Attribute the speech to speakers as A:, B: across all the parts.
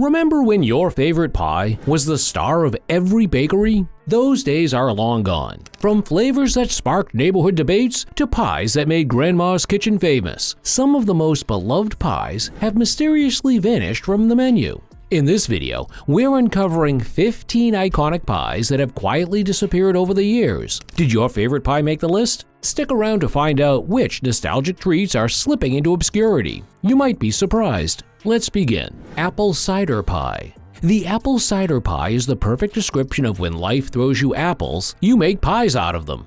A: Remember when your favorite pie was the star of every bakery? Those days are long gone. From flavors that sparked neighborhood debates to pies that made Grandma's kitchen famous, some of the most beloved pies have mysteriously vanished from the menu. In this video, we're uncovering 15 iconic pies that have quietly disappeared over the years. Did your favorite pie make the list? Stick around to find out which nostalgic treats are slipping into obscurity. You might be surprised. Let's begin. Apple Cider Pie. The apple cider pie is the perfect description of when life throws you apples, you make pies out of them.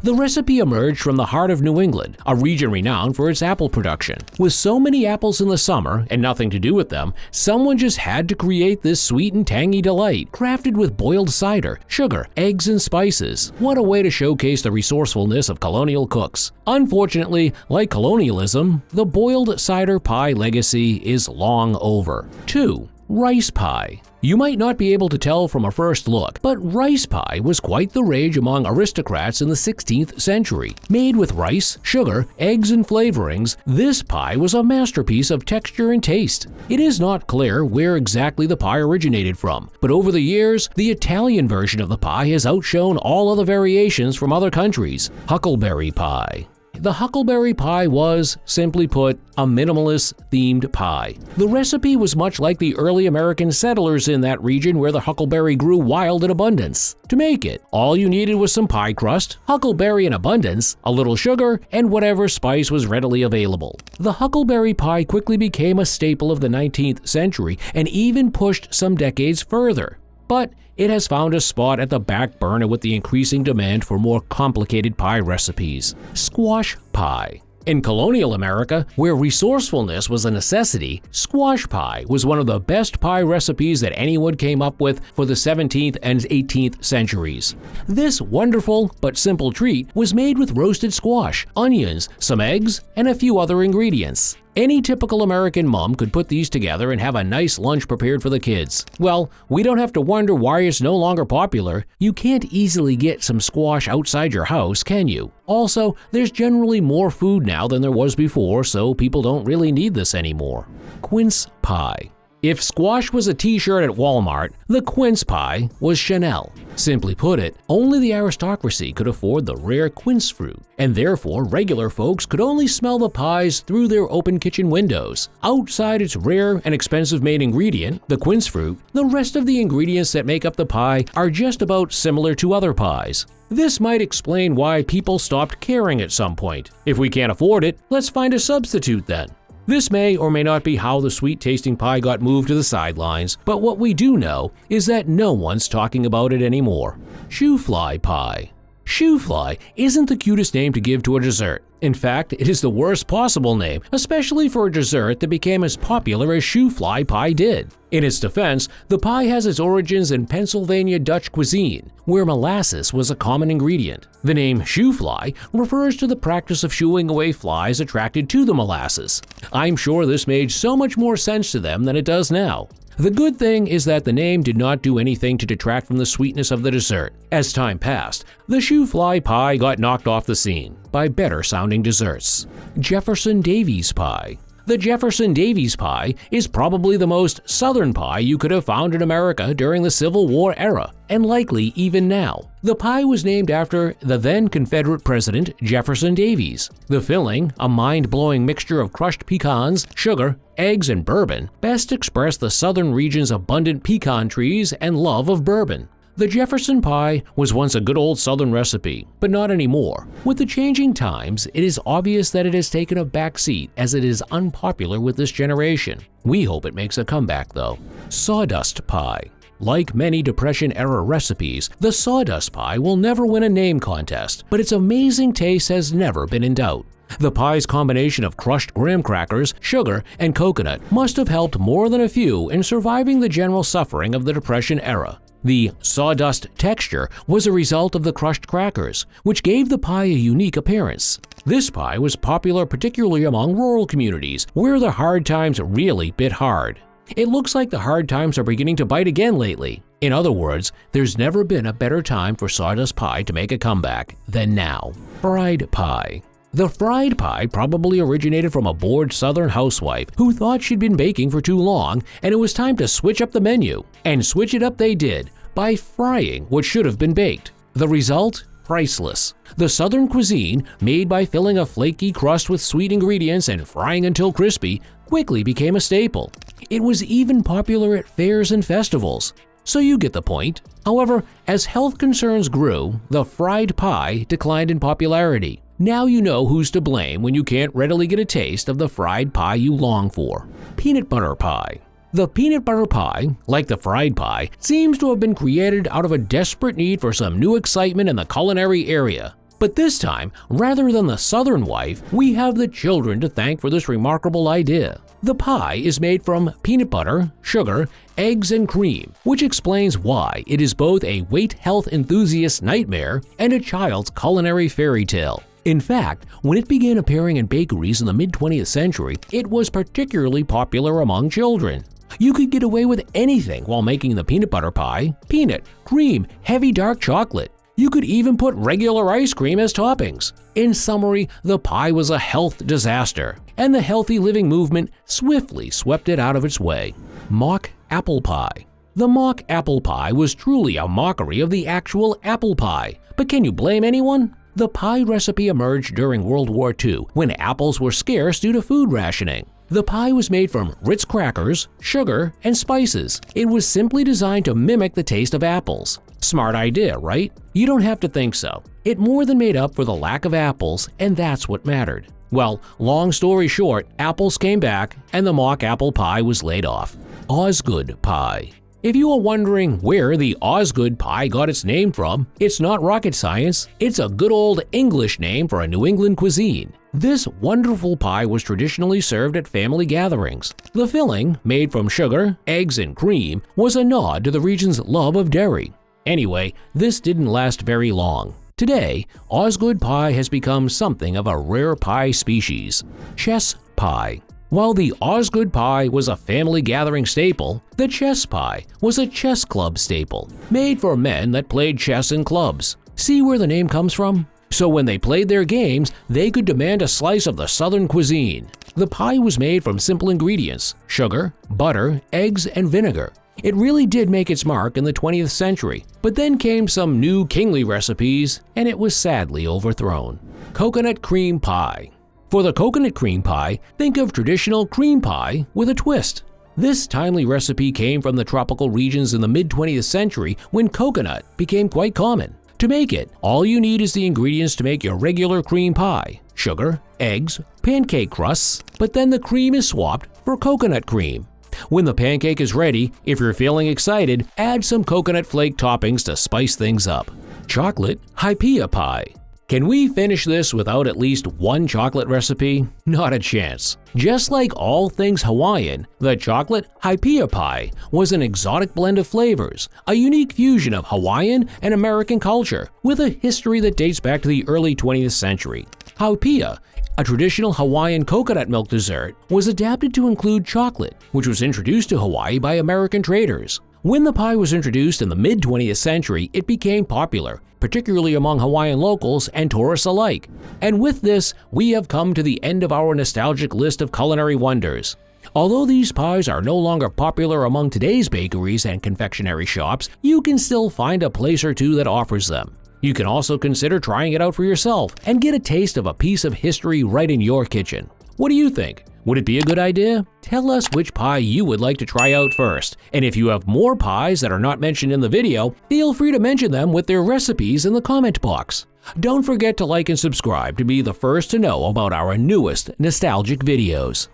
A: The recipe emerged from the heart of New England, a region renowned for its apple production. With so many apples in the summer and nothing to do with them, someone just had to create this sweet and tangy delight, crafted with boiled cider, sugar, eggs, and spices. What a way to showcase the resourcefulness of colonial cooks. Unfortunately, like colonialism, the boiled cider pie legacy is long over. 2. Rice pie. You might not be able to tell from a first look, but rice pie was quite the rage among aristocrats in the 16th century. Made with rice, sugar, eggs, and flavorings, this pie was a masterpiece of texture and taste. It is not clear where exactly the pie originated from, but over the years, the Italian version of the pie has outshone all other variations from other countries. Huckleberry pie. The huckleberry pie was, simply put, a minimalist-themed pie. The recipe was much like the early American settlers in that region where the huckleberry grew wild in abundance. To make it, all you needed was some pie crust, huckleberry in abundance, a little sugar, and whatever spice was readily available. The huckleberry pie quickly became a staple of the 19th century and even pushed some decades further. But it has found a spot at the back burner with the increasing demand for more complicated pie recipes. Squash pie. In colonial America, where resourcefulness was a necessity, squash pie was one of the best pie recipes that anyone came up with for the 17th and 18th centuries. This wonderful but simple treat was made with roasted squash, onions, some eggs, and a few other ingredients. Any typical American mom could put these together and have a nice lunch prepared for the kids. Well, we don't have to wonder why it's no longer popular. You can't easily get some squash outside your house, can you? Also, there's generally more food now than there was before, so people don't really need this anymore. Quince pie. If squash was a t-shirt at Walmart, the quince pie was Chanel. Simply put it, only the aristocracy could afford the rare quince fruit, and therefore regular folks could only smell the pies through their open kitchen windows. Outside its rare and expensive main ingredient, the quince fruit, the rest of the ingredients that make up the pie are just about similar to other pies. This might explain why people stopped caring at some point. If we can't afford it, let's find a substitute then. This may or may not be how the sweet-tasting pie got moved to the sidelines, but what we do know is that no one's talking about it anymore. Shoe fly pie. Shoe fly isn't the cutest name to give to a dessert. In fact, it is the worst possible name, especially for a dessert that became as popular as shoe fly pie did. In its defense, the pie has its origins in Pennsylvania Dutch cuisine, where molasses was a common ingredient. The name shoe fly refers to the practice of shooing away flies attracted to the molasses. I'm sure this made so much more sense to them than it does now. The good thing is that the name did not do anything to detract from the sweetness of the dessert. As time passed, the shoe fly pie got knocked off the scene by better-sounding desserts. Jefferson Davis pie. The Jefferson Davis pie is probably the most southern pie you could have found in America during the Civil War era, and likely even now. The pie was named after the then Confederate President Jefferson Davis. The filling, a mind-blowing mixture of crushed pecans, sugar, eggs, and bourbon, best expressed the southern region's abundant pecan trees and love of bourbon. The Jefferson pie was once a good old southern recipe, but not anymore. With the changing times, it is obvious that it has taken a back seat as it is unpopular with this generation. We hope it makes a comeback though. Sawdust pie. Like many Depression-era recipes, the sawdust pie will never win a name contest, but its amazing taste has never been in doubt. The pie's combination of crushed graham crackers, sugar, and coconut must have helped more than a few in surviving the general suffering of the Depression era. The sawdust texture was a result of the crushed crackers, which gave the pie a unique appearance. This pie was popular particularly among rural communities, where the hard times really bit hard. It looks like the hard times are beginning to bite again lately. In other words, there's never been a better time for sawdust pie to make a comeback than now. Fried pie. The fried pie probably originated from a bored Southern housewife who thought she'd been baking for too long and it was time to switch up the menu. And switch it up they did by frying what should have been baked. The result? Priceless. The Southern cuisine, made by filling a flaky crust with sweet ingredients and frying until crispy, quickly became a staple. It was even popular at fairs and festivals. So you get the point. However, as health concerns grew, the fried pie declined in popularity. Now you know who's to blame when you can't readily get a taste of the fried pie you long for. Peanut butter pie. The peanut butter pie, like the fried pie, seems to have been created out of a desperate need for some new excitement in the culinary area. But this time, rather than the Southern wife, we have the children to thank for this remarkable idea. The pie is made from peanut butter, sugar, eggs, and cream, which explains why it is both a weight health enthusiast's nightmare and a child's culinary fairy tale. In fact, when it began appearing in bakeries in the mid-20th century, it was particularly popular among children. You could get away with anything while making the peanut butter pie: peanut, cream, heavy dark chocolate. You could even put regular ice cream as toppings. In summary, the pie was a health disaster, and the healthy living movement swiftly swept it out of its way. Mock apple pie. The mock apple pie was truly a mockery of the actual apple pie, but can you blame anyone? The pie recipe emerged during World War II when apples were scarce due to food rationing. The pie was made from Ritz crackers, sugar, and spices. It was simply designed to mimic the taste of apples. Smart idea, right? You don't have to think so. It more than made up for the lack of apples, and that's what mattered. Well, long story short, apples came back and the mock apple pie was laid off. Osgood pie. If you are wondering where the Osgood pie got its name from, it's not rocket science. It's a good old English name for a New England cuisine. This wonderful pie was traditionally served at family gatherings. The filling, made from sugar, eggs, and cream, was a nod to the region's love of dairy. Anyway, this didn't last very long. Today, Osgood pie has become something of a rare pie species. Chess pie. While the Osgood pie was a family gathering staple, the chess pie was a chess club staple, made for men that played chess in clubs. See where the name comes from? So when they played their games, they could demand a slice of the Southern cuisine. The pie was made from simple ingredients: sugar, butter, eggs, and vinegar. It really did make its mark in the 20th century, but then came some new kingly recipes, and it was sadly overthrown. Coconut cream pie. For the coconut cream pie, think of traditional cream pie with a twist. This timely recipe came from the tropical regions in the mid-20th century when coconut became quite common. To make it, all you need is the ingredients to make your regular cream pie: sugar, eggs, pancake crusts, but then the cream is swapped for coconut cream. When the pancake is ready, if you're feeling excited, add some coconut flake toppings to spice things up. Chocolate Haupia Pie. Can we finish this without at least one chocolate recipe? Not a chance. Just like all things Hawaiian, the Chocolate Haupia Pie was an exotic blend of flavors, a unique fusion of Hawaiian and American culture, with a history that dates back to the early 20th century. Haupia, a traditional Hawaiian coconut milk dessert, was adapted to include chocolate, which was introduced to Hawaii by American traders. When the pie was introduced in the mid-20th century, it became popular, particularly among Hawaiian locals and tourists alike. And with this, we have come to the end of our nostalgic list of culinary wonders. Although these pies are no longer popular among today's bakeries and confectionery shops, you can still find a place or two that offers them. You can also consider trying it out for yourself and get a taste of a piece of history right in your kitchen. What do you think? Would it be a good idea? Tell us which pie you would like to try out first. And if you have more pies that are not mentioned in the video, feel free to mention them with their recipes in the comment box. Don't forget to like and subscribe to be the first to know about our newest nostalgic videos.